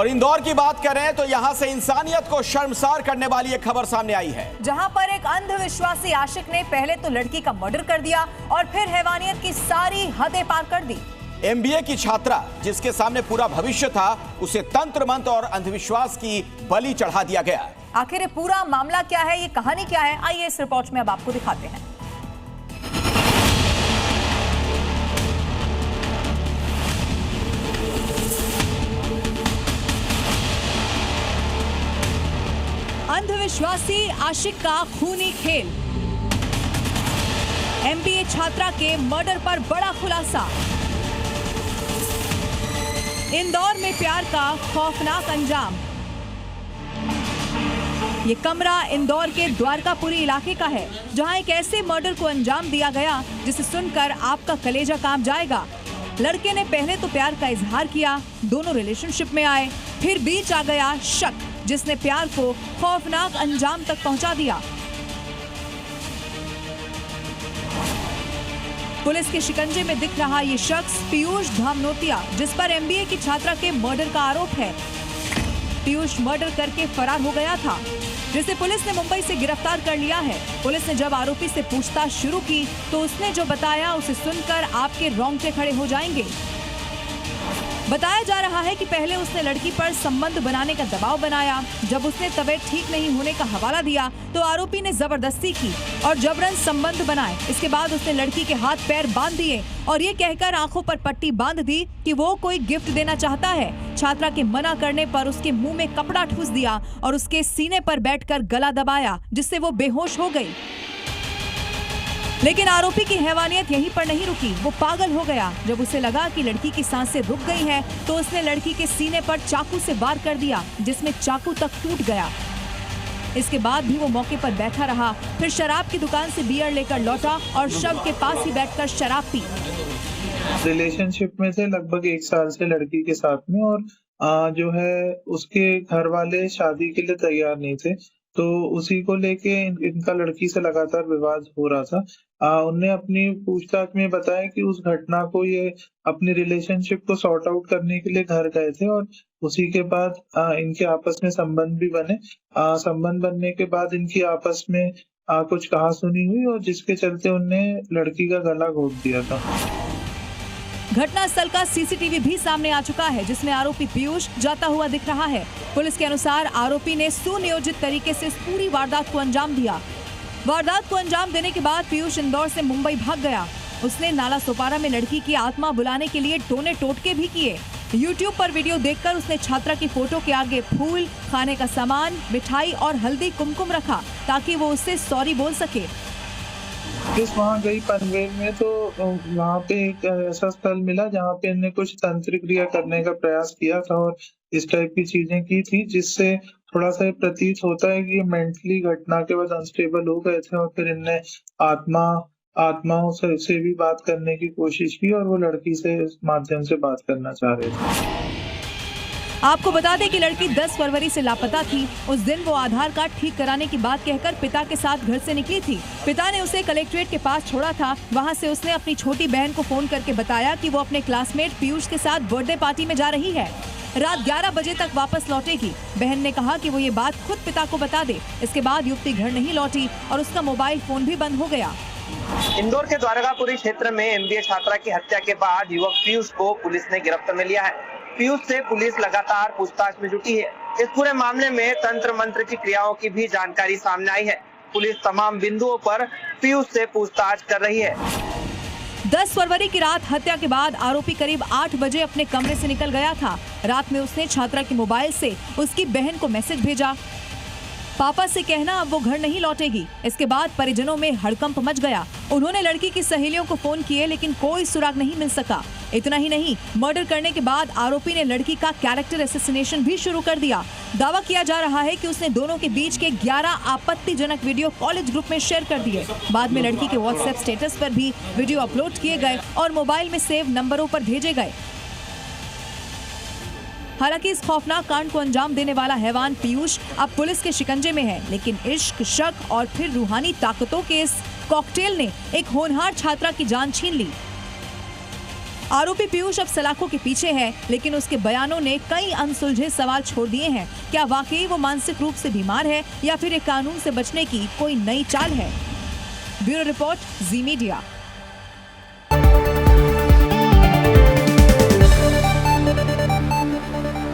और इंदौर की बात करें तो यहां से इंसानियत को शर्मसार करने वाली एक खबर सामने आई है, जहां पर एक अंधविश्वासी आशिक ने पहले तो लड़की का मर्डर कर दिया और फिर हैवानियत की सारी हदें पार कर दी। MBA की छात्रा जिसके सामने पूरा भविष्य था, उसे तंत्र मंत्र और अंधविश्वास की बलि चढ़ा दिया गया। आखिर ये पूरा मामला क्या है, ये कहानी क्या है, आइए इस रिपोर्ट में अब आपको दिखाते हैं। अंधविश्वासी आशिक का खूनी खेल। MBA छात्रा के मर्डर पर बड़ा खुलासा। इंदौर में प्यार का खौफनाक अंजाम। ये कमरा इंदौर के द्वारकापुरी इलाके का है, जहां एक ऐसे मर्डर को अंजाम दिया गया जिसे सुनकर आपका कलेजा कांप जाएगा। लड़के ने पहले तो प्यार का इजहार किया, दोनों रिलेशनशिप में आए, फिर बीच आ गया शक, जिसने प्यार को खौफनाक अंजाम तक पहुंचा दिया। पुलिस के शिकंजे में दिख रहा ये शख्स पीयूष धामनोतिया, जिस पर MBA की छात्रा के मर्डर का आरोप है। पीयूष मर्डर करके फरार हो गया था, जिसे पुलिस ने मुंबई से गिरफ्तार कर लिया है। पुलिस ने जब आरोपी से पूछताछ शुरू की तो उसने जो बताया उसे सुनकर आपके रोंगटे खड़े हो जाएंगे। बताया जा रहा है कि पहले उसने लड़की पर संबंध बनाने का दबाव बनाया। जब उसने तबीयत ठीक नहीं होने का हवाला दिया तो आरोपी ने जबरदस्ती की और जबरन संबंध बनाए। इसके बाद उसने लड़की के हाथ पैर बांध दिए और ये कहकर आंखों पर पट्टी बांध दी कि वो कोई गिफ्ट देना चाहता है। छात्रा के मना करने पर उसके मुंह में कपड़ा ठूस दिया और उसके सीने पर बैठकर गला दबाया, जिससे वो बेहोश हो गई। लेकिन आरोपी की हैवानियत यहीं पर नहीं रुकी, वो पागल हो गया। जब उसे लगा कि लड़की की सांसें रुक गई हैं, तो उसने लड़की के सीने पर चाकू से वार कर दिया, जिसमें चाकू तक टूट गया। इसके बाद भी वो मौके पर बैठा रहा, फिर शराब की दुकान से बियर लेकर लौटा और शव के पास ही बैठकर शराब पी। रिलेशनशिप में थे लगभग 1 साल से लड़की के साथ में, और जो है उसके घर वाले शादी के लिए तैयार नहीं थे, तो उसी को लेके इनका लड़की से लगातार विवाद हो रहा था। उनने अपनी पूछताछ में बताया कि उस घटना को ये अपनी रिलेशनशिप को सॉर्ट आउट करने के लिए घर गए थे और उसी के बाद इनके आपस में संबंध भी बने। संबंध बनने के बाद इनकी आपस में कुछ कहासुनी हुई और जिसके चलते उनने लड़की का गला घोट दिया था। घटनास्थल का CCTV भी सामने आ चुका है, जिसमें आरोपी पीयूष जाता हुआ दिख रहा है। पुलिस के अनुसार आरोपी ने सुनियोजित तरीके से इस पूरी वारदात को अंजाम दिया। वारदात को अंजाम देने के बाद पीयूष इंदौर से मुंबई भाग गया। उसने नाला सोपारा में लड़की की आत्मा बुलाने के लिए टोने टोटके भी किए। YouTube पर वीडियो देखकर उसने छात्रा की फोटो के आगे फूल, खाने का सामान, मिठाई और हल्दी कुमकुम रखा, ताकि वो उससे सॉरी बोल सके। पुलिस वहाँ गई पनवेल में, तो वहाँ पे एक ऐसा स्थल मिला जहाँ पे इन्हें कुछ तंत्रिक क्रिया करने का प्रयास किया था और इस टाइप की चीजें की थी, जिससे थोड़ा सा प्रतीत होता है कि ये मेंटली घटना के बाद अनस्टेबल हो गए थे और फिर इनने आत्माओं से भी बात करने की कोशिश की और वो लड़की से इस माध्यम से बात करना चाह रहे थे। आपको बता दें कि लड़की 10 फरवरी से लापता थी। उस दिन वो आधार कार्ड ठीक कराने की बात कहकर पिता के साथ घर से निकली थी। पिता ने उसे कलेक्ट्रेट के पास छोड़ा था। वहां से उसने अपनी छोटी बहन को फोन करके बताया कि वो अपने क्लासमेट पीयूष के साथ बर्थडे पार्टी में जा रही है। रात 11 बजे तक वापस लौटेगी। बहन ने कहा कि वो ये बात खुद पिता को बता दे। इसके बाद युवती घर नहीं लौटी और उसका मोबाइल फोन भी बंद हो गया। इंदौर के द्वारकापुरी क्षेत्र में MBA छात्रा की हत्या के बाद युवक पीयूष को पुलिस ने गिरफ्तार में लिया है। पीयूष से पुलिस लगातार पूछताछ में जुटी है। इस पूरे मामले में तंत्र मंत्र की क्रियाओं की भी जानकारी सामने आई है। पुलिस तमाम बिंदुओं पर पीयूष से पूछताछ कर रही है। 10 फरवरी की रात हत्या के बाद आरोपी करीब 8 बजे अपने कमरे से निकल गया था। रात में उसने छात्रा के मोबाइल से उसकी बहन को मैसेज भेजा, पापा से कहना अब वो घर नहीं लौटेगी। इसके बाद परिजनों में हड़कंप मच गया। उन्होंने लड़की की सहेलियों को फोन किए, लेकिन कोई सुराग नहीं मिल सका। इतना ही नहीं, मर्डर करने के बाद आरोपी ने लड़की का कैरेक्टर असैसिनेशन भी शुरू कर दिया। दावा किया जा रहा है कि उसने दोनों के बीच के 11 आपत्तिजनक वीडियो कॉलेज ग्रुप में शेयर कर दिए। बाद में लड़की के WhatsApp स्टेटस पर भी वीडियो अपलोड किए गए और मोबाइल में सेव नंबरों पर भेजे गए। हालांकि इस खौफनाक कांड को अंजाम देने वाला हैवान पीयूष अब पुलिस के शिकंजे में है, लेकिन इश्क, शक और फिर रूहानी ताकतों के इस कॉकटेल ने एक होनहार छात्रा की जान छीन ली। आरोपी पीयूष अब सलाखों के पीछे है, लेकिन उसके बयानों ने कई अनसुलझे सवाल छोड़ दिए हैं। क्या वाकई वो मानसिक रूप से बीमार है या फिर एक कानून से बचने की कोई नई चाल है? ब्यूरो रिपोर्ट, जी मीडिया।